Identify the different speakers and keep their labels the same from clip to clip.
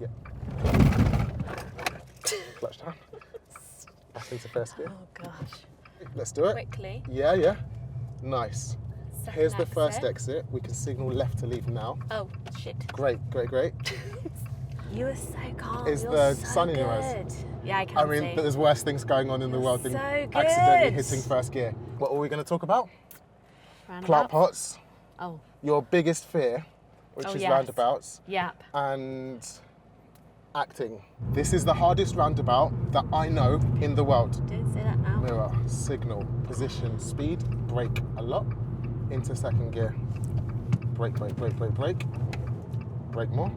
Speaker 1: Yeah. Clutch down. Back into first gear.
Speaker 2: Oh gosh.
Speaker 1: Let's do it.
Speaker 2: Quickly.
Speaker 1: Yeah, yeah. Nice.
Speaker 2: Second
Speaker 1: Here's the
Speaker 2: exit.
Speaker 1: first exit. We can signal left to leave now.
Speaker 2: Oh shit.
Speaker 1: Great, great, great.
Speaker 2: You are so calm.
Speaker 1: Is
Speaker 2: You're
Speaker 1: the
Speaker 2: so
Speaker 1: sun in
Speaker 2: good.
Speaker 1: your eyes?
Speaker 2: Yeah, I can
Speaker 1: I mean,
Speaker 2: see.
Speaker 1: there's worse things going on in the world than
Speaker 2: so
Speaker 1: accidentally
Speaker 2: good.
Speaker 1: hitting first gear. What are we going to talk about?
Speaker 2: Roundabouts.
Speaker 1: Plant pots.
Speaker 2: Oh.
Speaker 1: Your biggest fear, which
Speaker 2: Oh,
Speaker 1: is
Speaker 2: yes.
Speaker 1: roundabouts.
Speaker 2: Yep.
Speaker 1: And acting. This is the hardest roundabout that I know in the world.
Speaker 2: Didn't say that now.
Speaker 1: Mirror, signal, position, speed, brake a lot, into second gear. Brake, brake, brake, brake, brake. Brake more.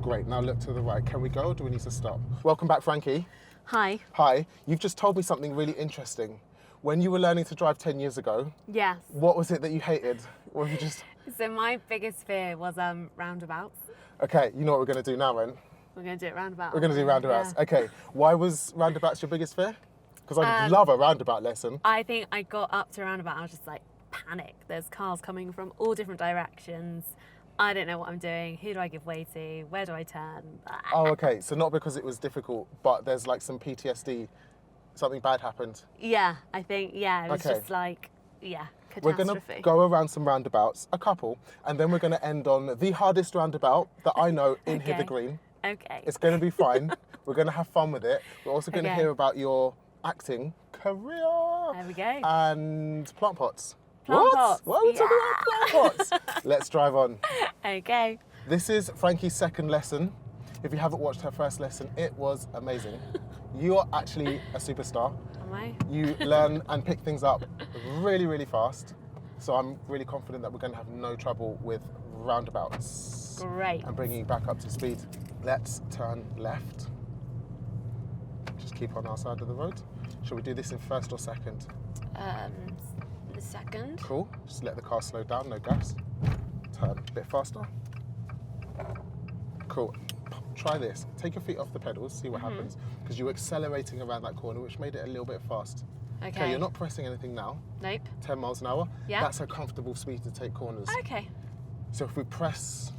Speaker 1: Great, now look to the right. Can we go or do we need to stop? Welcome back, Frankie.
Speaker 2: Hi.
Speaker 1: Hi, you've just told me something really interesting. When you were learning to drive 10 years ago,
Speaker 2: Yes.
Speaker 1: what was it that you hated? Or you just...
Speaker 2: So my biggest fear was roundabouts.
Speaker 1: Okay, you know what we're going to do now, Ren?
Speaker 2: We're going to do it roundabout.
Speaker 1: We're going to do roundabouts.
Speaker 2: Yeah.
Speaker 1: Okay, why was roundabouts your biggest fear? Because I love a roundabout lesson.
Speaker 2: I think I got up to roundabout and I was just like, panic. There's cars coming from all different directions. I don't know what I'm doing. Who do I give way to? Where do I turn?
Speaker 1: Oh, okay, so not because it was difficult, but there's like some PTSD, something bad happened.
Speaker 2: Yeah, I think, yeah, it was
Speaker 1: Okay.
Speaker 2: just like, yeah,
Speaker 1: We're
Speaker 2: catastrophe.
Speaker 1: going to go around some roundabouts, a couple, and then we're going to end on the hardest roundabout that I know in
Speaker 2: Okay.
Speaker 1: Hither Green.
Speaker 2: Okay.
Speaker 1: It's going to be fine. We're going to have fun with it. We're also going to
Speaker 2: Okay.
Speaker 1: hear about your acting career.
Speaker 2: There we go.
Speaker 1: And plant pots.
Speaker 2: Plant
Speaker 1: What?
Speaker 2: pots,
Speaker 1: Why are we talking about plant pots? Let's drive on.
Speaker 2: Okay.
Speaker 1: This is Frankie's second lesson. If you haven't watched her first lesson, it was amazing. You are actually a superstar.
Speaker 2: Am I?
Speaker 1: You learn and pick things up really, really fast. So I'm really confident that we're going to have no trouble with roundabouts.
Speaker 2: Great.
Speaker 1: And bringing you back up to speed. Let's turn left. Just keep on our side of the road. Shall we do this in first or second?
Speaker 2: The second.
Speaker 1: Cool. Just let the car slow down, no gas. Turn a bit faster. Cool. Try this. Take your feet off the pedals, see what happens. Because you were accelerating around that corner, which made it a little bit fast.
Speaker 2: Okay.
Speaker 1: You're not pressing anything now.
Speaker 2: Nope.
Speaker 1: 10 miles an hour.
Speaker 2: Yeah.
Speaker 1: That's a comfortable speed to take corners.
Speaker 2: Okay.
Speaker 1: So if we press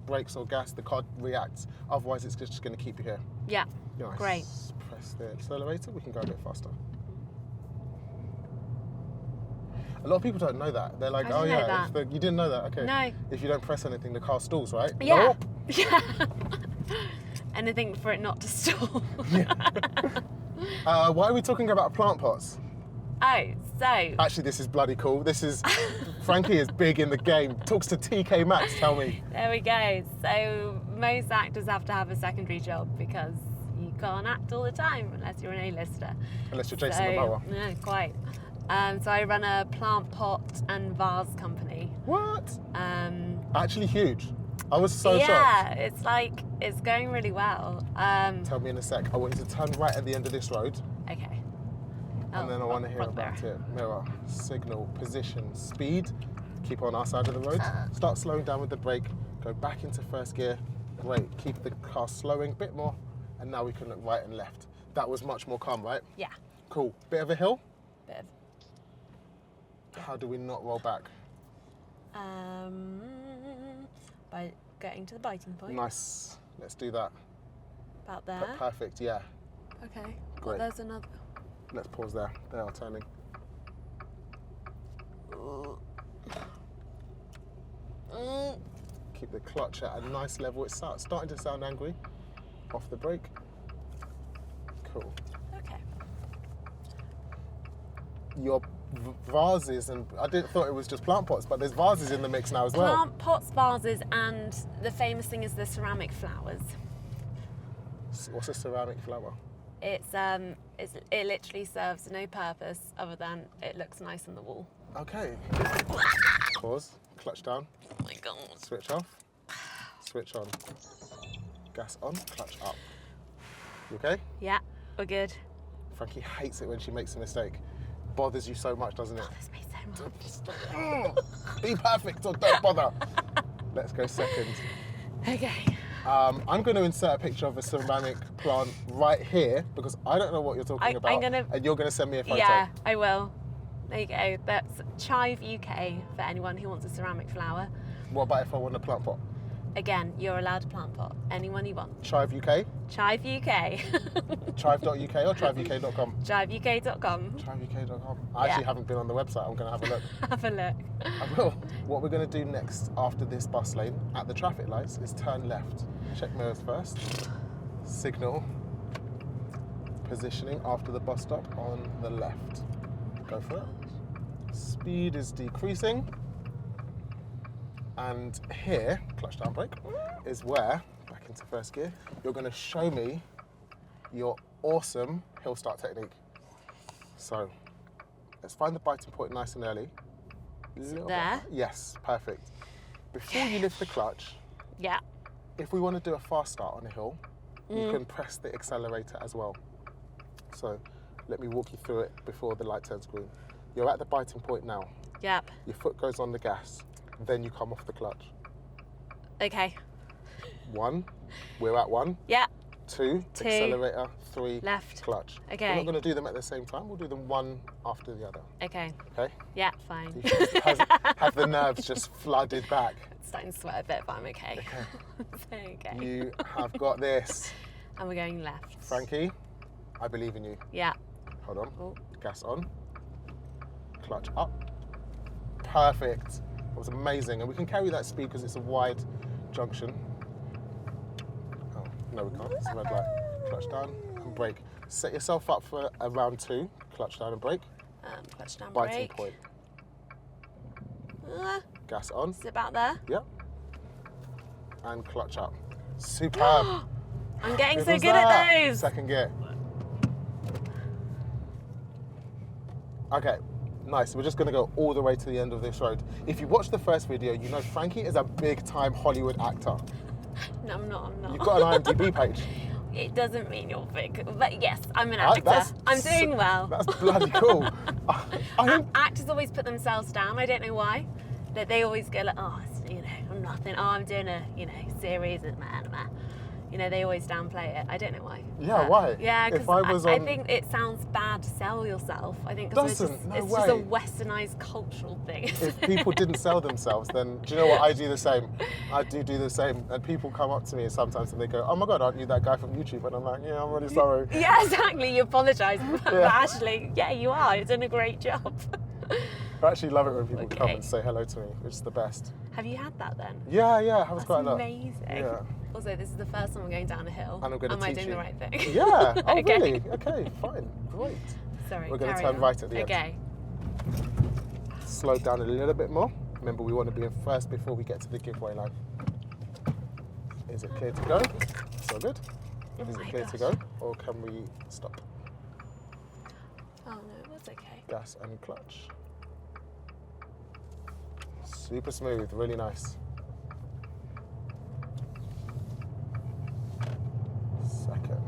Speaker 1: brakes or gas, the car reacts. Otherwise, it's just going to keep you here.
Speaker 2: Yeah.
Speaker 1: Nice.
Speaker 2: Great.
Speaker 1: Press the accelerator, we can go a bit faster. A lot of people don't know that. They're like,
Speaker 2: How
Speaker 1: oh
Speaker 2: do you know
Speaker 1: yeah,
Speaker 2: that?
Speaker 1: you didn't know that, okay.
Speaker 2: No.
Speaker 1: If you don't press anything, the car stalls, right?
Speaker 2: Yeah.
Speaker 1: Nope.
Speaker 2: Yeah. Anything for it not to stall.
Speaker 1: Why are we talking about plant pots?
Speaker 2: Oh, so.
Speaker 1: Actually, this is bloody cool. This is, Frankie is big in the game. Talks to TK Maxx, tell me.
Speaker 2: There we go. So most actors have to have a secondary job because you can't act all the time unless you're an A-lister.
Speaker 1: Unless you're Jason Momoa.
Speaker 2: No, quite. So I run a plant pot and vase company.
Speaker 1: What? Actually huge. I was so shocked.
Speaker 2: Yeah, it's like, it's going really well.
Speaker 1: Tell me in a sec. I want you to turn right at the end of this road.
Speaker 2: Okay.
Speaker 1: And then I want to hear about it. Mirror, signal, position, speed. Keep on our side of the road. Start slowing down with the brake. Go back into first gear. Great. Keep the car slowing a bit more. And now we can look right and left. That was much more calm, right?
Speaker 2: Yeah.
Speaker 1: Cool. Bit of a hill.
Speaker 2: Bit of...
Speaker 1: How do we not roll back?
Speaker 2: By getting to the biting point.
Speaker 1: Nice. Let's do that.
Speaker 2: About there.
Speaker 1: Perfect, yeah.
Speaker 2: Okay.
Speaker 1: Great.
Speaker 2: There's another.
Speaker 1: Let's pause there. They are turning. Keep the clutch at a nice level. It's starting to sound angry. Off the brake. Cool.
Speaker 2: Okay.
Speaker 1: Your vases, and I thought it was just plant pots, but there's vases in the mix now as well.
Speaker 2: Plant pots, vases, and the famous thing is the ceramic flowers.
Speaker 1: What's a ceramic flower?
Speaker 2: It literally serves no purpose other than it looks nice on the wall.
Speaker 1: Okay. Pause. Clutch down.
Speaker 2: Oh my god.
Speaker 1: Switch off. Switch on. Gas on. Clutch up. You okay?
Speaker 2: Yeah, we're good.
Speaker 1: Frankie hates it when she makes a mistake. Bothers you so much, doesn't it?
Speaker 2: Bothers me so much.
Speaker 1: Be perfect or don't bother. Let's go second.
Speaker 2: Okay.
Speaker 1: I'm going to insert a picture of a ceramic plant right here because I don't know what you're talking about. And you're going to send me a photo.
Speaker 2: Yeah, I will. There you go. That's Chive UK for anyone who wants a ceramic flower.
Speaker 1: What about if I want a plant pot?
Speaker 2: Again, you're allowed a plant pot. Anyone you want.
Speaker 1: Chive UK?
Speaker 2: Chive UK.
Speaker 1: Chive.uk or chiveuk.com?
Speaker 2: Chiveuk.com.
Speaker 1: Chiveuk.com. I actually haven't been on the website. I'm going to have a look.
Speaker 2: Have a look.
Speaker 1: I will. What we're going to do next after this bus lane at the traffic lights is turn left. Check mirrors first. Signal. Positioning after the bus stop on the left. Go for it. Speed is decreasing. And here, clutch down brake, is where, back into first gear, you're going to show me your awesome hill start technique. So, let's find the biting point nice and early.
Speaker 2: There?
Speaker 1: Yes, perfect. Before you lift the clutch,
Speaker 2: Yeah.
Speaker 1: if we want to do a fast start on a hill, you can press the accelerator as well. So, let me walk you through it before the light turns green. You're at the biting point now.
Speaker 2: Yep.
Speaker 1: Your foot goes on the gas. Then you come off the clutch.
Speaker 2: Okay.
Speaker 1: 1, we're at 1.
Speaker 2: Yeah.
Speaker 1: 2,
Speaker 2: 2,
Speaker 1: accelerator. 3,
Speaker 2: left.
Speaker 1: clutch.
Speaker 2: Okay.
Speaker 1: We're not going to do them at the same time. We'll do them one after the other.
Speaker 2: Okay.
Speaker 1: Okay?
Speaker 2: Yeah, fine.
Speaker 1: Have the nerves just flooded back.
Speaker 2: It's starting to sweat a bit, but I'm okay. Okay.
Speaker 1: You have got this.
Speaker 2: And we're going left.
Speaker 1: Frankie, I believe in you.
Speaker 2: Yeah.
Speaker 1: Hold on.
Speaker 2: Oh.
Speaker 1: Gas on. Clutch up. Perfect. That was amazing. And we can carry that speed because it's a wide junction. Oh, no we can't. It's a red light. Clutch down and brake. Set yourself up for a round 2. Clutch down and brake.
Speaker 2: Clutch down,
Speaker 1: Biting
Speaker 2: brake.
Speaker 1: point. Gas on.
Speaker 2: Is it about there?
Speaker 1: Yep. And clutch up. Superb.
Speaker 2: I'm getting
Speaker 1: Good
Speaker 2: so
Speaker 1: was
Speaker 2: good
Speaker 1: that.
Speaker 2: at those.
Speaker 1: Second gear. Okay, nice. We're just going to go all the way to the end of this road. If you watch the first video, you know Frankie is a big-time Hollywood actor.
Speaker 2: No, I'm not.
Speaker 1: You've got an IMDb page.
Speaker 2: It doesn't mean you're big, but yes, I'm an actor. I'm doing well.
Speaker 1: That's bloody cool.
Speaker 2: Actors always put themselves down. I don't know why. That they always go like, oh, I'm nothing. Oh, I'm doing a, series of man. They always downplay it. I don't know why.
Speaker 1: Yeah,
Speaker 2: but,
Speaker 1: why?
Speaker 2: Yeah, because
Speaker 1: I
Speaker 2: think it sounds bad to sell yourself. I think
Speaker 1: no
Speaker 2: it's just a westernized cultural thing.
Speaker 1: If people didn't sell themselves, then do you know what? I do the same. I do the same. And people come up to me sometimes and they go, oh my God, aren't you that guy from YouTube? And I'm like, yeah, I'm really sorry.
Speaker 2: Yeah, exactly. You apologise. But actually, yeah, you are. You're doing a great job.
Speaker 1: I actually love it when people come and say hello to me. It's the best.
Speaker 2: Have you had that then?
Speaker 1: Yeah, I have quite a lot.
Speaker 2: Amazing.
Speaker 1: Yeah.
Speaker 2: Also, this is the first time I'm going down a hill.
Speaker 1: And I'm going to teach you.
Speaker 2: Am I doing the right thing?
Speaker 1: Yeah. Oh,
Speaker 2: Okay.
Speaker 1: really? Okay, fine. Great.
Speaker 2: Sorry,
Speaker 1: We're going to turn right at the end.
Speaker 2: Okay.
Speaker 1: Slow down a little bit more. Remember, we want to be in first before we get to the giveaway line. Is it clear to go? So good. Is it clear to go? Or can we stop?
Speaker 2: Oh, no, that's okay.
Speaker 1: Gas and clutch. Super smooth, really nice. Second.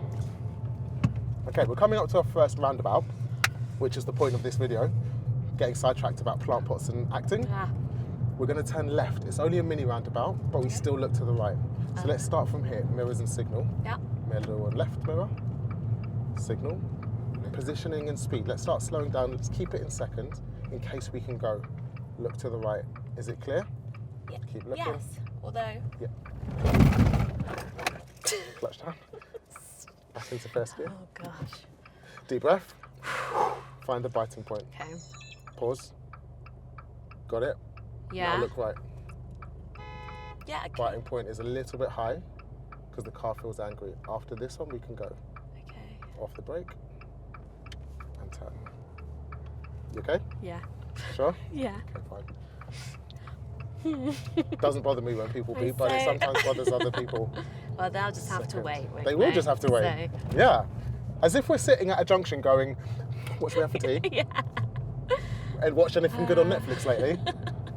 Speaker 1: Okay, we're coming up to our first roundabout, which is the point of this video. Getting sidetracked about plant pots and acting.
Speaker 2: Ah.
Speaker 1: We're going to turn left. It's only a mini roundabout, but we still look to the right. So let's start from here. Mirrors and signal.
Speaker 2: Yeah.
Speaker 1: Middle and left mirror. Signal. Positioning and speed. Let's start slowing down. Let's keep it in second in case we can go. Look to the right. Is it clear?
Speaker 2: Yeah.
Speaker 1: Keep looking.
Speaker 2: Yes, although...
Speaker 1: Yeah. Clutch down. Back into first gear.
Speaker 2: Oh, gosh.
Speaker 1: Deep breath. Find the biting point.
Speaker 2: Okay.
Speaker 1: Pause. Got it?
Speaker 2: Yeah.
Speaker 1: Now look right.
Speaker 2: Yeah, okay.
Speaker 1: Biting point is a little bit high because the car feels angry. After this one, we can go.
Speaker 2: Okay.
Speaker 1: Off the brake and turn. You okay?
Speaker 2: Yeah.
Speaker 1: Sure?
Speaker 2: Yeah.
Speaker 1: Okay, fine. Doesn't bother me when people beep, but it
Speaker 2: So-
Speaker 1: sometimes bothers other people.
Speaker 2: Well, they'll just have to
Speaker 1: Second.
Speaker 2: wait. won't
Speaker 1: They will just have to wait.
Speaker 2: So-
Speaker 1: Yeah. As if we're sitting at a junction going, what should we have for tea?
Speaker 2: Yeah.
Speaker 1: And watch anything good on Netflix lately?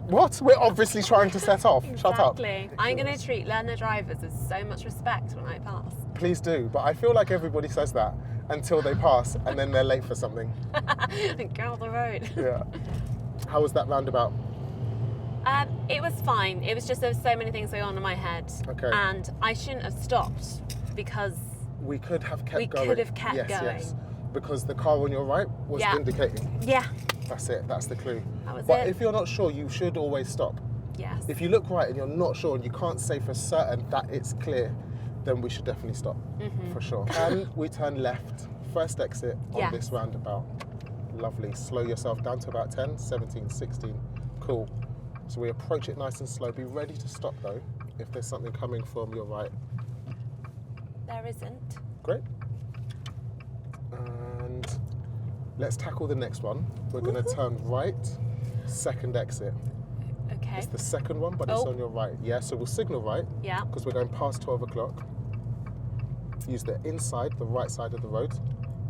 Speaker 1: What? We're obviously trying to set off. Shut up.
Speaker 2: Exactly. I'm going to treat learner drivers with so much respect when I pass.
Speaker 1: Please do, but I feel like everybody says that until they pass and then they're late for something.
Speaker 2: Get off the road.
Speaker 1: Yeah. How was that roundabout?
Speaker 2: It was fine. It was just there was so many things going on in my head.
Speaker 1: Okay.
Speaker 2: And I shouldn't have stopped because
Speaker 1: We could have kept going.
Speaker 2: we could have kept
Speaker 1: yes,
Speaker 2: going.
Speaker 1: Yes. Because the car on your right was
Speaker 2: Yeah.
Speaker 1: indicating.
Speaker 2: Yeah.
Speaker 1: That's it. That's the clue.
Speaker 2: That was
Speaker 1: But
Speaker 2: it.
Speaker 1: if you're not sure, you should always stop.
Speaker 2: Yes.
Speaker 1: If you look right and you're not sure and you can't say for certain that it's clear, then we should definitely stop, for sure. And we turn left, first exit on this roundabout. Lovely. Slow yourself down to about 10, 17, 16. Cool. So we approach it nice and slow. Be ready to stop though, if there's something coming from your right.
Speaker 2: There isn't.
Speaker 1: Great. And let's tackle the next one. We're going to turn right, second exit.
Speaker 2: Okay.
Speaker 1: It's the second one, but it's on your right. Yeah, so we'll signal right.
Speaker 2: Yeah.
Speaker 1: Because we're going past 12 o'clock. Use the inside, the right side of the road.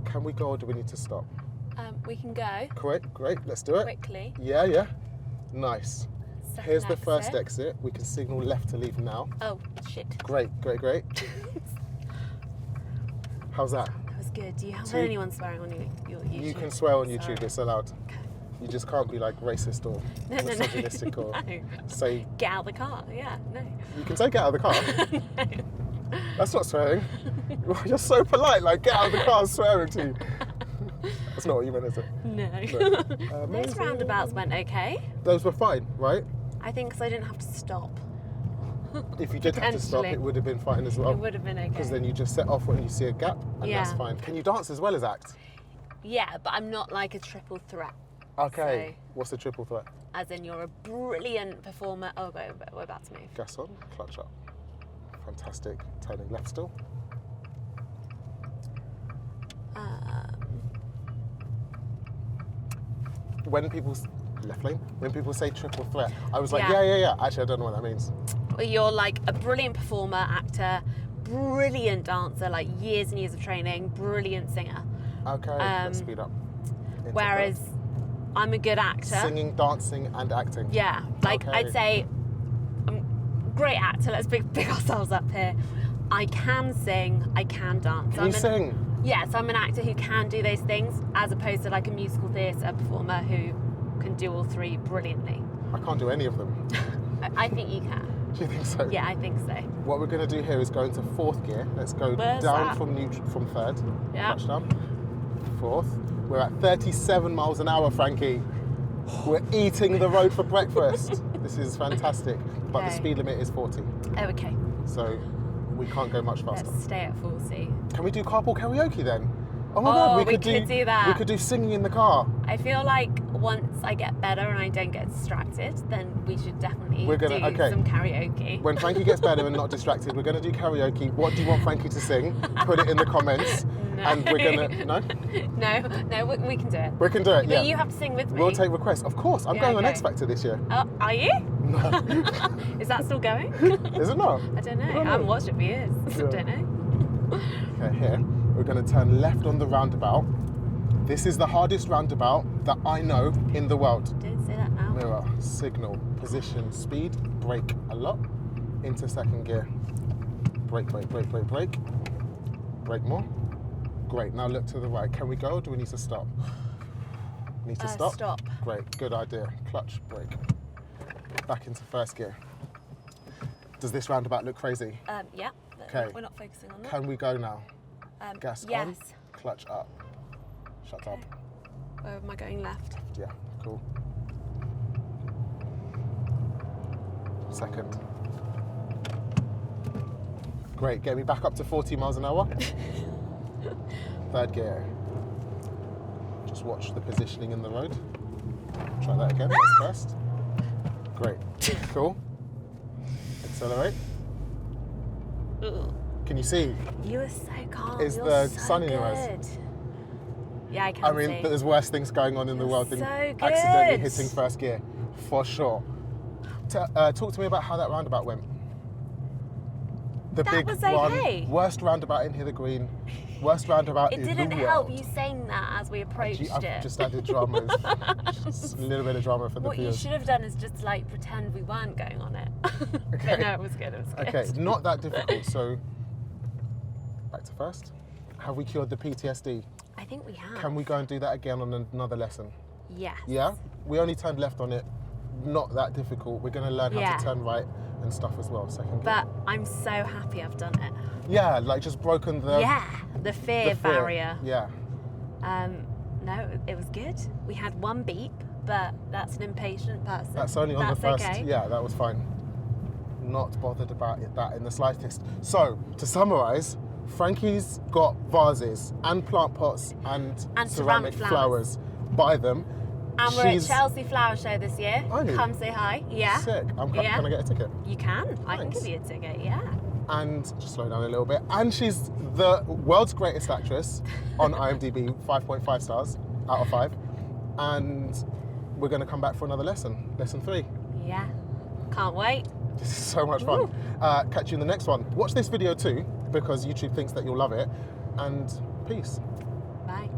Speaker 1: Can we go or do we need to stop?
Speaker 2: We can go.
Speaker 1: Great. Let's do it.
Speaker 2: Quickly.
Speaker 1: Yeah. Nice.
Speaker 2: Second
Speaker 1: Here's the
Speaker 2: exit.
Speaker 1: first exit. We can signal left to leave now.
Speaker 2: Oh, shit.
Speaker 1: Great. How's that?
Speaker 2: That was good. Do you have
Speaker 1: 2.
Speaker 2: anyone swearing on your YouTube?
Speaker 1: You can swear on YouTube,
Speaker 2: Sorry.
Speaker 1: it's allowed.
Speaker 2: Okay.
Speaker 1: You just can't be like racist or misogynistic or
Speaker 2: No.
Speaker 1: say.
Speaker 2: Get out of the car. Yeah, no.
Speaker 1: You can say get out of the car.
Speaker 2: No.
Speaker 1: That's not swearing. You're so polite, like get out of the car, swearing to you. That's not what you meant, is it?
Speaker 2: No. Those
Speaker 1: Amazing.
Speaker 2: roundabouts went okay.
Speaker 1: Those were fine, right?
Speaker 2: I think because I didn't have to stop.
Speaker 1: If you did have to stop,
Speaker 2: Potentially.
Speaker 1: it would have been fine as well.
Speaker 2: It would have been okay.
Speaker 1: Because then you just set off when you see a gap, and that's
Speaker 2: Yeah.
Speaker 1: fine. Can you dance as well as act?
Speaker 2: Yeah, but I'm not like a triple threat.
Speaker 1: Okay.
Speaker 2: So-
Speaker 1: What's the triple threat?
Speaker 2: As in, you're a brilliant performer. Oh, we're about to move.
Speaker 1: Gas on, clutch up. Fantastic. Turning left still. When people left lane, when people say triple threat, I was like, yeah. Actually, I don't know what that means.
Speaker 2: You're like a brilliant performer, actor, brilliant dancer, like years and years of training, brilliant singer.
Speaker 1: Okay, let's speed up. Into
Speaker 2: Whereas
Speaker 1: that.
Speaker 2: I'm a good actor.
Speaker 1: Singing, dancing, and acting.
Speaker 2: Yeah, like
Speaker 1: Okay.
Speaker 2: I'd say I'm a great actor. Let's big ourselves up here. I can sing, I can dance.
Speaker 1: Can you sing?
Speaker 2: Yeah, so I'm an actor who can do those things, as opposed to like a musical theatre performer who can do all three brilliantly.
Speaker 1: I can't do any of them.
Speaker 2: I think you can.
Speaker 1: Do you think so?
Speaker 2: Yeah, I think so.
Speaker 1: What we're going to do here is go into fourth gear. Let's go
Speaker 2: Where's
Speaker 1: down
Speaker 2: that?
Speaker 1: from third.
Speaker 2: Yeah.
Speaker 1: Touchdown. Fourth. We're at 37 miles an hour, Frankie. We're eating the road for breakfast. This is fantastic. But the
Speaker 2: Okay.
Speaker 1: speed limit is 40.
Speaker 2: Oh, okay.
Speaker 1: So we can't go much faster.
Speaker 2: Let's stay at 40.
Speaker 1: Can we do carpool karaoke then? Oh my God,
Speaker 2: we could do that.
Speaker 1: We could do singing in the car.
Speaker 2: I feel like once I get better and I don't get distracted, then we should definitely do some karaoke.
Speaker 1: When Frankie gets better and not distracted, we're going to do karaoke. What do you want Frankie to sing? Put it in the comments.
Speaker 2: No.
Speaker 1: And we're going to... No?
Speaker 2: No, we can do it.
Speaker 1: We can do it, yeah.
Speaker 2: But you have to sing with me.
Speaker 1: We'll take requests. Of course. I'm
Speaker 2: Yeah,
Speaker 1: going on
Speaker 2: okay.
Speaker 1: X Factor this year.
Speaker 2: Are you?
Speaker 1: No.
Speaker 2: Is that still going?
Speaker 1: Is it not?
Speaker 2: I don't know.
Speaker 1: I don't
Speaker 2: I haven't
Speaker 1: know.
Speaker 2: watched it for years.
Speaker 1: Yeah.
Speaker 2: I don't know.
Speaker 1: Okay, here. We're going to turn left on the roundabout. This is the hardest roundabout that I know in the world.
Speaker 2: Don't say that now.
Speaker 1: Mirror, signal, position, speed, brake a lot. Into second gear. Brake. Brake more. Great, now look to the right. Can we go or do we need to stop? Need to stop?
Speaker 2: Stop.
Speaker 1: Great, good idea. Clutch, brake. Back into first gear. Does this roundabout look crazy?
Speaker 2: Yeah. but
Speaker 1: Okay.
Speaker 2: We're not focusing on that.
Speaker 1: Can we go now? Gas
Speaker 2: yes.
Speaker 1: on, clutch up. Shut up.
Speaker 2: Where am I going left?
Speaker 1: Yeah, cool. Second. Great, get me back up to 40 miles an hour. Third gear. Just watch the positioning in the road. Try that again, that's first. Great, cool. Accelerate.
Speaker 2: Ugh.
Speaker 1: Can you see?
Speaker 2: You are so calm.
Speaker 1: Is
Speaker 2: You're
Speaker 1: the
Speaker 2: so
Speaker 1: sun in your eyes?
Speaker 2: good. Yeah, I can
Speaker 1: I mean,
Speaker 2: see.
Speaker 1: there's worse things going on in the world than
Speaker 2: so
Speaker 1: accidentally
Speaker 2: good.
Speaker 1: hitting first gear, for sure. Talk to me about how that roundabout went. The
Speaker 2: That
Speaker 1: big
Speaker 2: was
Speaker 1: one,
Speaker 2: okay.
Speaker 1: worst roundabout in Hither Green, worst roundabout
Speaker 2: It
Speaker 1: in the
Speaker 2: didn't
Speaker 1: world.
Speaker 2: help you saying that as we approached
Speaker 1: I've
Speaker 2: it.
Speaker 1: just added drama, just a little bit of drama for the
Speaker 2: What you
Speaker 1: viewers.
Speaker 2: should have done is just like pretend we weren't going on it.
Speaker 1: Okay.
Speaker 2: But no, it was good. It was good.
Speaker 1: Okay, not that difficult. So, back to first. Have we cured the PTSD?
Speaker 2: I think we have.
Speaker 1: Can we go and do that again on another lesson?
Speaker 2: Yes.
Speaker 1: Yeah? We only turned left on it. Not that difficult. We're going to learn how
Speaker 2: Yeah.
Speaker 1: to turn right and stuff as well. Second gear.
Speaker 2: But I'm so happy I've done it.
Speaker 1: Yeah, like just broken the
Speaker 2: The fear
Speaker 1: the fear.
Speaker 2: barrier.
Speaker 1: Yeah.
Speaker 2: No, it was good. We had one beep but that's an impatient person.
Speaker 1: That's only on the first.
Speaker 2: Okay.
Speaker 1: Yeah, that was fine. Not bothered about that in the slightest. So, to summarise, Frankie's got vases and plant pots and ceramic flowers. Buy them.
Speaker 2: And we're at Chelsea Flower Show this year.
Speaker 1: Are you?
Speaker 2: Come say hi. Yeah.
Speaker 1: Sick. Can I get a ticket?
Speaker 2: You can.
Speaker 1: Thanks.
Speaker 2: I can give you a ticket, yeah.
Speaker 1: And just slow down a little bit. And she's the world's greatest actress on IMDb, 5.5 stars out of 5. And we're going to come back for another lesson 3.
Speaker 2: Yeah. Can't wait.
Speaker 1: This is so much fun. Catch you in the next one. Watch this video too, because YouTube thinks that you'll love it. And peace.
Speaker 2: Bye.